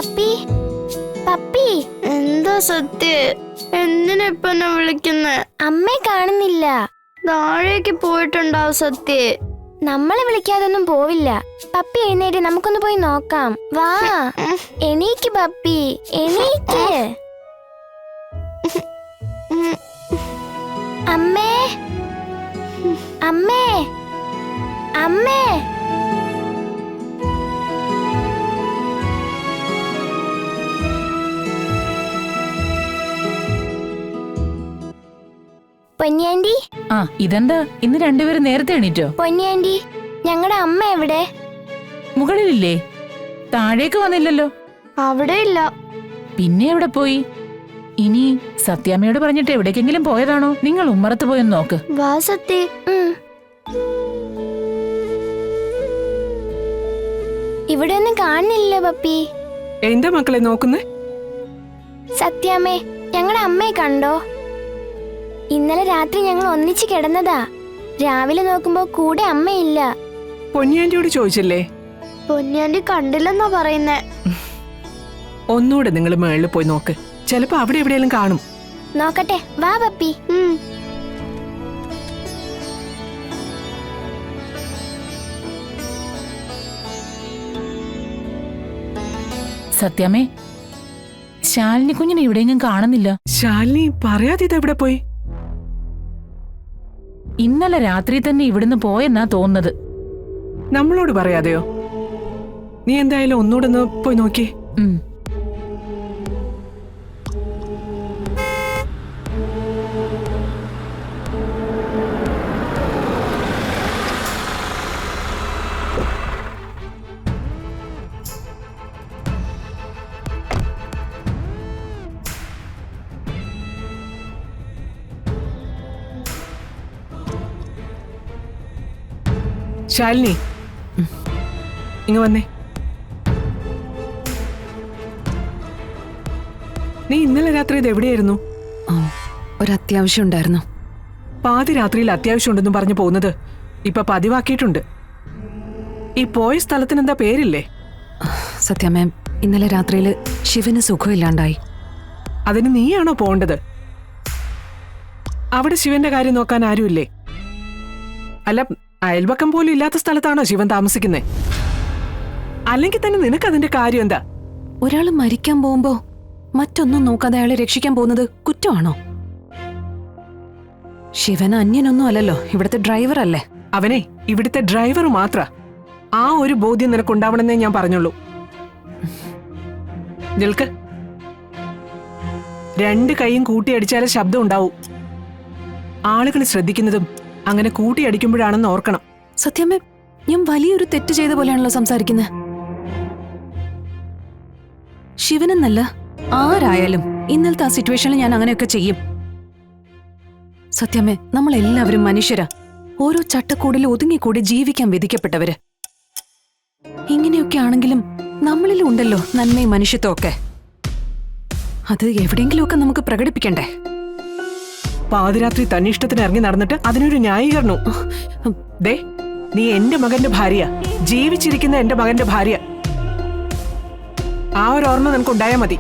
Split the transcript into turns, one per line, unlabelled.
Puppy puppy.
എന്താ സത്യ? എന്തിനാ ഇപ്പൊ എന്നെ വിളിക്കുന്നെ?
അമ്മയെ കാണുന്നില്ല.
താഴേക്ക് പോയിട്ടുണ്ടാവും സത്യ.
നമ്മളെ വിളിക്കാതൊന്നും പോവില്ല. പപ്പി എഴുന്നേറ്റ്, നമുക്കൊന്ന് പോയി നോക്കാം. വാ, എണീക്ക് പപ്പി, എണീക്ക്. അമ്മേ, അമ്മേ, അമ്മേ. പൊന്നിയാൻറ്റി.
ആ, ഇതെന്താ ഇന്ന് രണ്ടുപേരും നേരത്തെ എണീറ്റോ?
പൊന്നിയാൻറ്റി, ഞങ്ങളുടെ അമ്മ എവിടെ?
മുകളിലില്ലേ? താഴേക്ക് വന്നില്ലല്ലോ.
അവിടെ ഇല്ല.
പിന്നെ എവിടെ പോയി? ഇനി സത്യാമ്മയോട് പറഞ്ഞിട്ട് എവിടേക്കെങ്കിലും പോയതാണോ? നിങ്ങൾ ഉമ്മറത്ത് പോയെന്ന് നോക്ക്.
വാ സത്യ.
ഇവിടെ ഒന്നും കാണുന്നില്ല പപ്പി.
എന്താ മക്കളെ നോക്കുന്നേ?
സത്യാമ്മേ, ഞങ്ങളുടെ അമ്മയെ കണ്ടോ? ഇന്നലെ രാത്രി ഞങ്ങൾ ഒന്നിച്ച് കിടന്നതാ. രാവിലെ നോക്കുമ്പോ കൂടെ അമ്മയില്ല.
പൊന്നിയാന്റിയോട് ചോദിച്ചില്ലേ?
പൊന്നിയാന്റി കണ്ടില്ലെന്നാ പറയുന്നേ.
ഒന്നുകൂടെ നിങ്ങൾ മേളിൽ പോയി നോക്ക്. ചിലപ്പോ അവിടെ എവിടെയെങ്കിലും കാണും.
നോക്കട്ടെ, വാ പപ്പി.
സത്യാമ്മേ, ശാലിനി കുഞ്ഞിനെ എവിടെയെങ്കിലും കാണുന്നില്ല.
ശാലിനി പറയാതെ ഇതെവിടെ പോയി?
ഇന്നലെ രാത്രി തന്നെ ഇവിടുന്ന് പോയെന്നാ തോന്നുന്നത്.
നമ്മളോട് പറയാതെയോ? നീ എന്തായാലും ഒന്നുകൂടെ ഒന്ന് പോയി നോക്കി. ശാലിനി, ഇങ്ങ് വന്നേ. നീ ഇന്നലെ രാത്രി ഇത് എവിടെയായിരുന്നു?
ഒരത്യാവശ്യം ഉണ്ടായിരുന്നു.
പാതി രാത്രിയിൽ അത്യാവശ്യം ഉണ്ടെന്നും പറഞ്ഞു പോകുന്നത് ഇപ്പൊ പതിവാക്കിയിട്ടുണ്ട്. ഈ പോയ സ്ഥലത്തിന് എന്താ പേരില്ലേ?
സത്യാമ്മ, ഇന്നലെ രാത്രിയില് ശിവന് സുഖമില്ലാണ്ടായി.
അതിന് നീയാണോ പോണ്ടത്? അവിടെ ശിവന്റെ കാര്യം നോക്കാൻ ആരുമില്ലേ? അല്ല, അയൽപക്കം പോലും ഇല്ലാത്ത സ്ഥലത്താണോ ശിവൻ താമസിക്കുന്നേ? അല്ലെങ്കിൽ തന്നെ നിനക്ക് അതിന്റെ കാര്യം എന്താ?
ഒരാള് മരിക്കാൻ പോകുമ്പോ മറ്റൊന്നും നോക്കാതെ അയാളെ രക്ഷിക്കാൻ പോകുന്നത് കുറ്റമാണോ? ശിവൻ അന്യനൊന്നും അല്ലല്ലോ, ഇവിടുത്തെ ഡ്രൈവർ അല്ലേ?
അവനെ ഇവിടുത്തെ ഡ്രൈവർ മാത്ര. ആ ഒരു ബോധ്യം നിനക്കുണ്ടാവണമെന്നേ ഞാൻ പറഞ്ഞുള്ളൂ. നിൽക്ക്. രണ്ട് കൈയും കൂട്ടിയടിച്ചാലേ ശബ്ദം ഉണ്ടാവൂ. ആളുകൾ ശ്രദ്ധിക്കുന്നതും അങ്ങനെ കൂട്ടിയടിക്കുമ്പോഴാണെന്ന് ഓർക്കണം.
സത്യാമ്മ, ഞാൻ വലിയൊരു തെറ്റ് ചെയ്ത പോലെയാണല്ലോ സംസാരിക്കുന്നത്. ശിവനെന്നല്ല, ആരായാലും ഇന്നലത്തെ ആ സിറ്റുവേഷനിൽ ഞാൻ അങ്ങനെയൊക്കെ ചെയ്യും. സത്യാമ്മ, നമ്മളെല്ലാവരും മനുഷ്യരാ. ഓരോ ചട്ടക്കൂടിൽ ഒതുങ്ങിക്കൂടി ജീവിക്കാൻ വിധിക്കപ്പെട്ടവര്. ഇങ്ങനെയൊക്കെ ആണെങ്കിലും നമ്മളിലും ഉണ്ടല്ലോ നന്മയും മനുഷ്യത്വമൊക്കെ. അത് എവിടെയെങ്കിലുമൊക്കെ നമുക്ക് പ്രകടിപ്പിക്കണ്ടേ?
പാതിരാത്രി തന്നിഷ്ടത്തിന് ഇറങ്ങി നടന്നിട്ട് അതിനൊരു ന്യായീകരണോ? ദേ, നീ എന്റെ മകന്റെ ഭാര്യ, ജീവിച്ചിരിക്കുന്ന എന്റെ മകന്റെ ഭാര്യ. ആ ഒരു ഓർമ്മ നിനക്കുണ്ടായാ മതി.